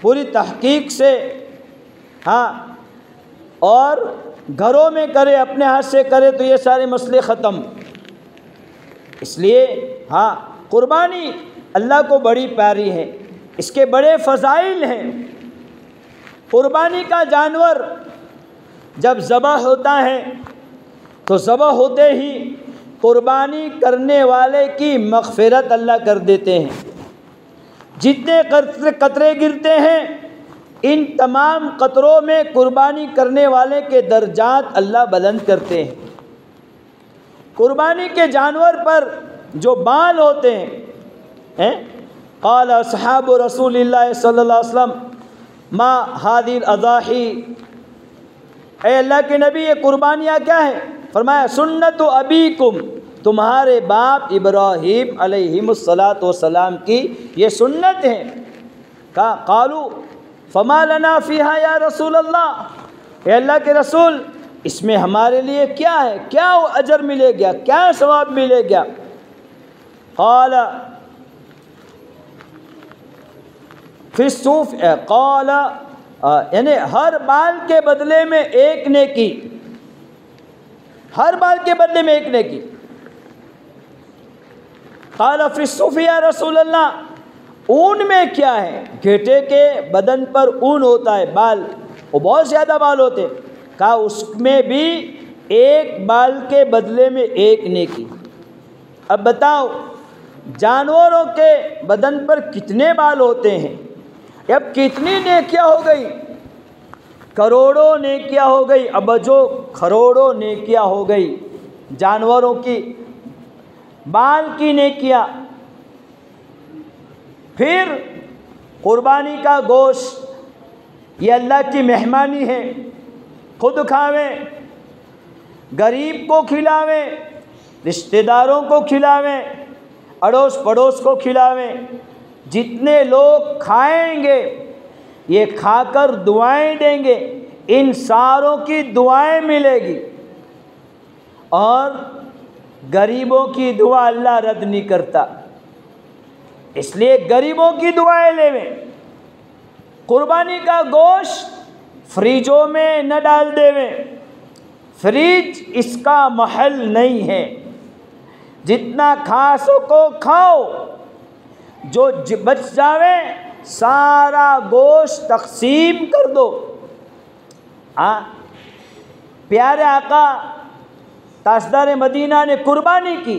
पूरी तहकीक से। हाँ, और घरों में करे, अपने हाथ से करे तो ये सारे मसले ख़त्म। इसलिए हाँ, कुर्बानी अल्लाह को बड़ी प्यारी है, इसके बड़े फ़ज़ाइल हैं। कुर्बानी का जानवर जब ज़बह होता है तो ज़बह होते ही कुर्बानी करने वाले की मग़फ़िरत अल्लाह कर देते हैं। जितने कतरे गिरते हैं, इन तमाम कतरों में कुर्बानी करने वाले के दर्जात अल्लाह बुलंद करते हैं। कुर्बानी के जानवर पर जो बाल होते हैं, क़ाल अस्हाबु रसूलिल्लाह सल्लल्लाहु अलैहि वसल्लम मा हादिल अज़ाही, ए अल्लाह के नबी ये कुर्बानियाँ क्या है? फरमाया सुन्नतु अबीकुम, तुम्हारे बाप इब्राहीम अलैहिमुस्सलातु वस्सलाम की ये सुन्नत है। कहा क़ालू फमा लना फ़ीहा या रसूल अल्लाह, ए अल्लाह के रसूल इसमें हमारे लिए क्या है, क्या अजर मिलेगा, क्या सवाब मिलेगा? क़ाल फ़िस्सूफ़, क़ाल यानी हर बाल के बदले में एक नेकी, हर बाल के बदले में एक नेकी। क़ाल फ़िस्सूफ़ या रसूल अल्लाह, ऊन में क्या है? घेटे के बदन पर ऊन होता है, बाल, वो बहुत ज़्यादा बाल होते। कहा उसमें भी एक बाल के बदले में एक नेकी। अब बताओ जानवरों के बदन पर कितने बाल होते हैं? अब कितनी नेकियां हो गई? करोड़ों नेकियां हो गई, अबजो करोड़ों नेकियां हो गई जानवरों की, बाल की नेकियां। फिर कुर्बानी का गोश्त ये अल्लाह की मेहमानी है, खुद खावें, गरीब को खिलावें, रिश्तेदारों को खिलावें, अड़ोस पड़ोस को खिलावें। जितने लोग खाएंगे ये खाकर दुआएं देंगे, इन सारों की दुआएं मिलेगी। और गरीबों की दुआ अल्लाह रद्द नहीं करता, इसलिए गरीबों की दुआएं लेवें। कुर्बानी का गोश्त फ्रिजों में न डाल देवें, फ्रिज इसका महल नहीं है। जितना खा सको खाओ, जो बच जावे सारा गोश्त तकसीम कर दो। प्यारे आका ताजदार मदीना ने कुर्बानी की,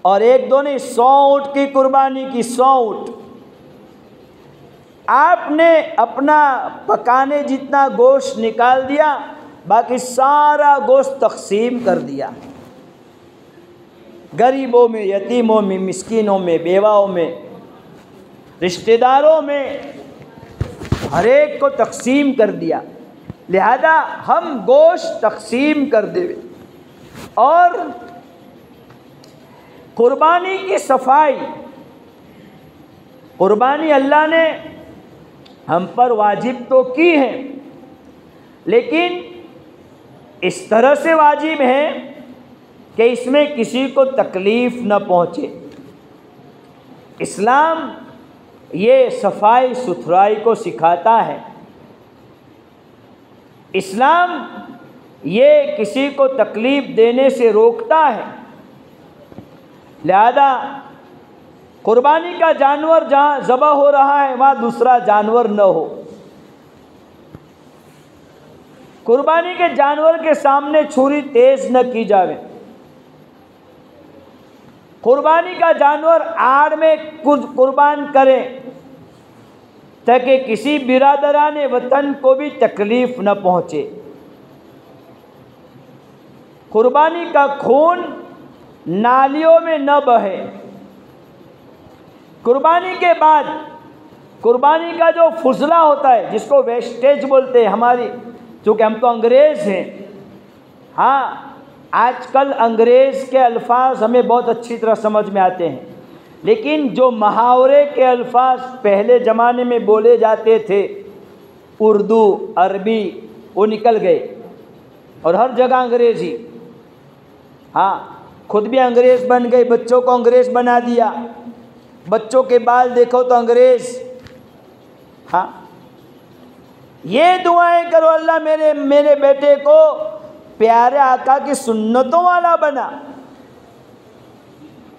और एक दो ने 100 ऊँट की कुर्बानी की, 100 ऊँट। आपने अपना पकाने जितना गोश्त निकाल दिया, बाकी सारा गोश्त तकसीम कर दिया गरीबों में, यतीमों में, मिस्कीनों में, बेवाओं में, रिश्तेदारों में, हर एक को तकसीम कर दिया। लिहाजा हम गोश्त तकसीम कर देवे। और कुर्बानी की सफाई, कुर्बानी अल्लाह ने हम पर वाजिब तो की है, लेकिन इस तरह से वाजिब है कि इसमें किसी को तकलीफ़ न पहुँचे। इस्लाम ये सफाई सुथराई को सिखाता है। इस्लाम ये किसी को तकलीफ़ देने से रोकता है। लिहाजा कुर्बानी का जानवर जहाँ ज़बह हो रहा है वहाँ दूसरा जानवर न हो। कुर्बानी के जानवर के सामने छुरी तेज़ न की जावे। कुर्बानी का जानवर आड़ में कुर्बान करें ताकि किसी बिरादराने वतन को भी तकलीफ़ न पहुँचे। कुर्बानी का खून नालियों में न बहे। कुर्बानी के बाद कुर्बानी का जो फुजला होता है, जिसको वेस्टेज बोलते हैं, हमारी, चूँकि हम तो अंग्रेज़ हैं, हाँ आजकल अंग्रेज़ के अल्फाज हमें बहुत अच्छी तरह समझ में आते हैं, लेकिन जो मुहावरे के अल्फाज पहले ज़माने में बोले जाते थे, उर्दू, अरबी, वो निकल गए और हर जगह अंग्रेज़ी। हाँ, खुद भी अंग्रेज़ बन गए, बच्चों को अंग्रेज़ बना दिया, बच्चों के बाल देखो तो अंग्रेज़। हाँ, ये दुआएं करो अल्लाह मेरे बेटे को प्यारे आका की सुन्नतों वाला बना।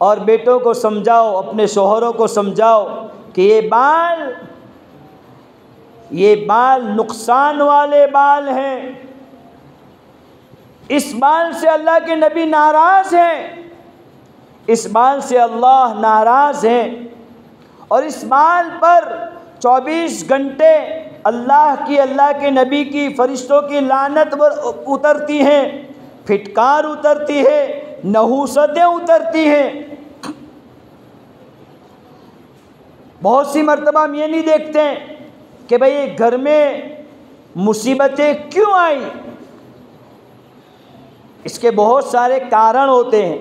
और बेटों को समझाओ, अपने शोहरों को समझाओ कि ये बाल नुकसान वाले बाल हैं, इस बाल से अल्लाह के नबी नाराज़ हैं, इस बाल से अल्लाह नाराज़ हैं। और इस बाल पर 24 घंटे अल्लाह के नबी की, फरिश्तों की लानत उतरती हैं, फिटकार उतरती है, नहूसतें उतरती हैं। बहुत सी मर्तबा हम ये नहीं देखते हैं कि भाई घर में मुसीबतें क्यों आई। इसके बहुत सारे कारण होते हैं।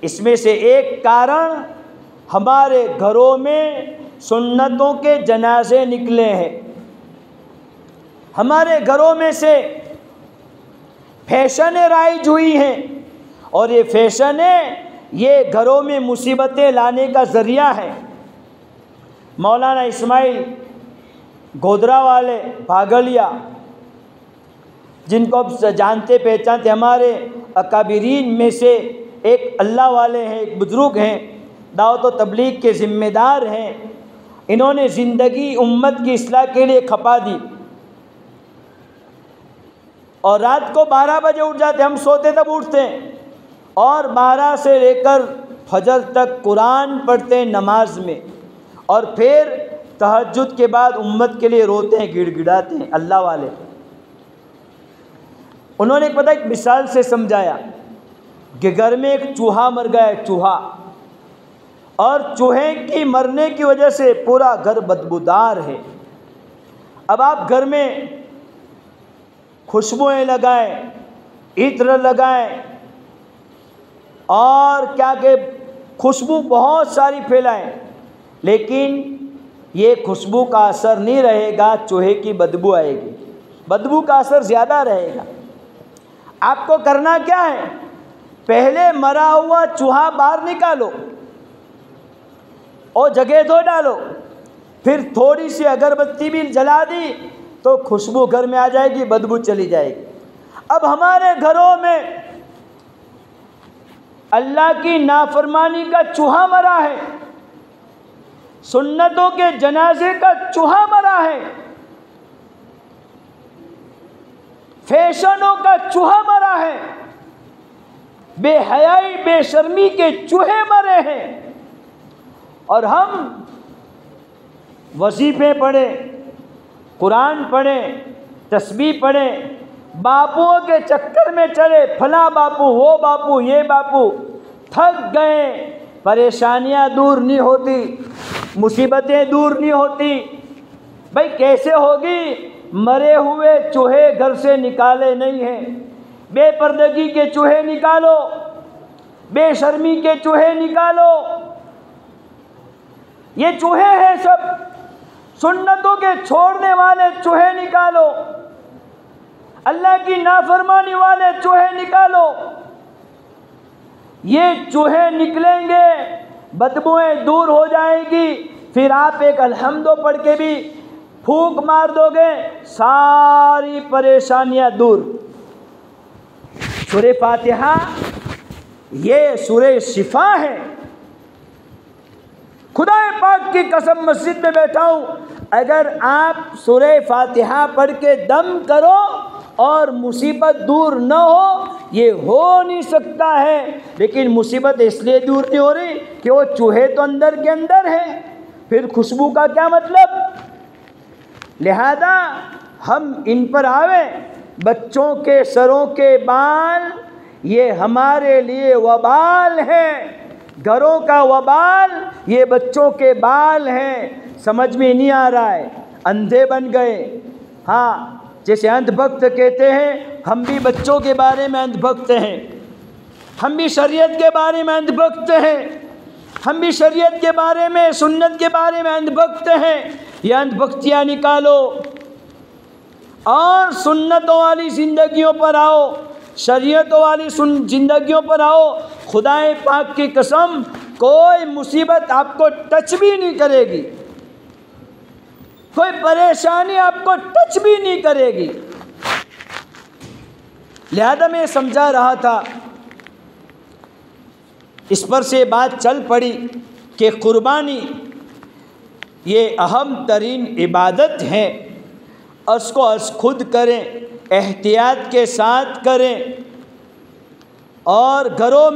इसमें से एक कारण हमारे घरों में सुन्नतों के जनाजे निकले हैं। हमारे घरों में से फैशनें राइज हुई हैं और ये फैशनें ये घरों में मुसीबतें लाने का ज़रिया है। मौलाना इस्माइल गोदरा वाले भागलिया, जिनको अब जानते पहचानते, हमारे अकाबिरीन में से एक अल्लाह वाले हैं, एक बुज़ुर्ग हैं, दावत व तबलीग के ज़िम्मेदार हैं। इन्होंने ज़िंदगी उम्मत की इस्लाह के लिए खपा दी और रात को 12 बजे उठ जाते, हम सोते तब उठते हैं और 12 से लेकर फजर तक कुरान पढ़ते हैं नमाज में, और फिर तहज्जुद के बाद उम्मत के लिए रोते हैं, गिड़गिड़ाते हैं अल्लाह वाले। उन्होंने एक मिसाल से समझाया कि घर में एक चूहा मर गया है, चूहा, और चूहे की मरने की वजह से पूरा घर बदबूदार है। अब आप घर में खुशबुएं लगाएं, इत्र लगाएं और क्या के खुशबू बहुत सारी फैलाएं, लेकिन ये खुशबू का असर नहीं रहेगा, चूहे की बदबू आएगी, बदबू का असर ज़्यादा रहेगा। आपको करना क्या है, पहले मरा हुआ चूहा बाहर निकालो और जगह धो डालो, फिर थोड़ी सी अगरबत्ती भी जला दी तो खुशबू घर में आ जाएगी, बदबू चली जाएगी। अब हमारे घरों में अल्लाह की नाफरमानी का चूहा मरा है, सुन्नतों के जनाजे का चूहा मरा है, फैशनों का चूहा मरा है, बेहयाई बेशर्मी के चूहे मरे हैं। और हम वजीफे पढ़े, कुरान पढ़े, तस्बीह पढ़े, बापुओं के चक्कर में चले, फला बापू, वो बापू, ये बापू, थक गए, परेशानियां दूर नहीं होती, मुसीबतें दूर नहीं होती। भाई कैसे होगी, मरे हुए चूहे घर से निकाले नहीं हैं। बेपर्दगी के चूहे निकालो, बेशर्मी के चूहे निकालो, ये चूहे हैं सब। सुन्नतों के छोड़ने वाले चूहे निकालो, अल्लाह की नाफरमानी वाले चूहे निकालो। ये चूहे निकलेंगे, बदबुएं दूर हो जाएगी, फिर आप एक अल्हम्दो पढ़ के भी फूंक मार दोगे, सारी परेशानियां दूर। सूरह फातिहा ये सूरह शिफा है। खुदा पाक की कसम, मस्जिद में बैठा हूँ, अगर आप सूरह फातिहा पढ़ के दम करो और मुसीबत दूर न हो, ये हो नहीं सकता है। लेकिन मुसीबत इसलिए दूर नहीं हो रही कि वो चूहे तो अंदर के अंदर है, फिर खुशबू का क्या मतलब। लिहाजा हम इन पर आवे। बच्चों के सरों के बाल ये हमारे लिए वबाल हैं, घरों का वबाल ये बच्चों के बाल हैं। समझ में नहीं आ रहा है, अंधे बन गए। हाँ, जैसे अंधभक्त कहते हैं, हम भी बच्चों के बारे में अंधभक्त हैं, हम भी शरीयत के बारे में अंधभक्त हैं, हम भी शरीयत के बारे में, सुन्नत के बारे में अंधभक्त हैं। ये अंधभक्तियाँ निकालो और सुन्नतों वाली ज़िंदगियों पर आओ, शरीयतों वाली ज़िंदगियों पर आओ। खुदाए पाक की कसम, कोई मुसीबत आपको टच भी नहीं करेगी, कोई परेशानी आपको टच भी नहीं करेगी। लिहाजा मैं समझा रहा था, इस पर से बात चल पड़ी कि कुर्बानी ये अहम तरीन इबादत है, और उसको खुद करें, एहतियात के साथ करें, और घरों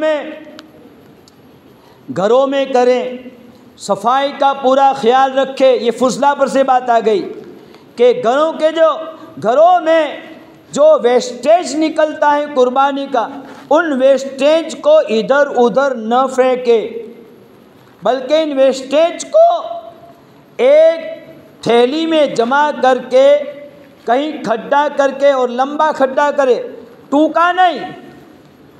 में करें, सफाई का पूरा ख्याल रखें। ये फुजला पर से बात आ गई कि घरों में जो वेस्टेज निकलता है कुर्बानी का, उन वेस्टेज को इधर उधर न फेंके, बल्कि इन वेस्टेज को एक थैली में जमा करके कहीं खड्डा करके, और लंबा खड्डा करे, टूका नहीं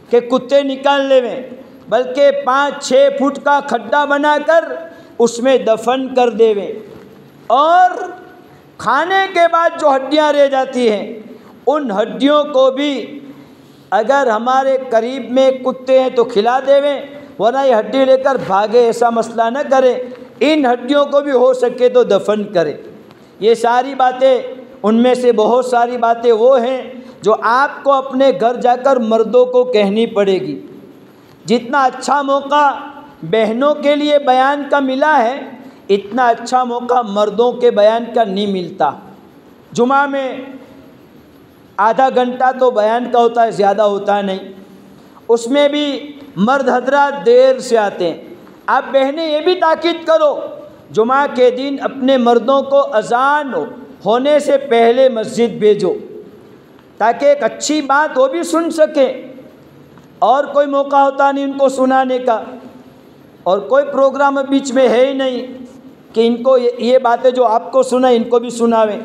कि कुत्ते निकालने में, बल्कि 5-6 फुट का खड्डा बनाकर उसमें दफन कर देवें। और खाने के बाद जो हड्डियां रह जाती हैं, उन हड्डियों को भी अगर हमारे करीब में कुत्ते हैं तो खिला देवें, वरना ये हड्डी लेकर भागे, ऐसा मसला न करें। इन हड्डियों को भी हो सके तो दफन करें। ये सारी बातें, उनमें से बहुत सारी बातें वो हैं जो आपको अपने घर जाकर मर्दों को कहनी पड़ेगी। जितना अच्छा मौका बहनों के लिए बयान का मिला है, इतना अच्छा मौका मर्दों के बयान का नहीं मिलता। जुमा में आधा घंटा तो बयान का होता है, ज़्यादा होता नहीं, उसमें भी मर्द हजरात देर से आते हैं। आप बहनें ये भी ताकीद करो, जुमा के दिन अपने मर्दों को अजान होने से पहले मस्जिद भेजो, ताकि एक अच्छी बात वो भी सुन सकें। और कोई मौका होता नहीं उनको सुनाने का, और कोई प्रोग्राम बीच में है ही नहीं कि इनको ये बातें जो आपको सुना इनको भी सुनावें।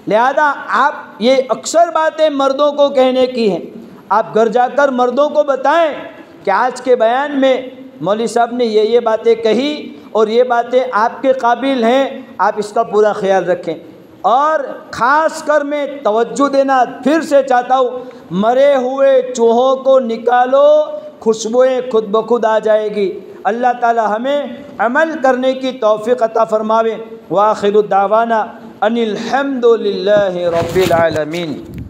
लिहाजा आप ये अक्सर बातें मर्दों को कहने की हैं। आप घर जाकर मर्दों को बताएं कि आज के बयान में मौलवी साहब ने ये बातें कही, और ये बातें आपके काबिल हैं, आप इसका पूरा ख्याल रखें। और ख़ास कर मैं तवज्जो देना फिर से चाहता हूँ, मरे हुए चूहों को निकालो, खुशबुएँ खुद ब खुद आ जाएगी। अल्लाह ताला हमें अमल करने की तौफ़ीक़ अता फ़रमावे। व आखिरु दावाना अनिल हम्दुलिल्लाहि रब्बिल आलमीन।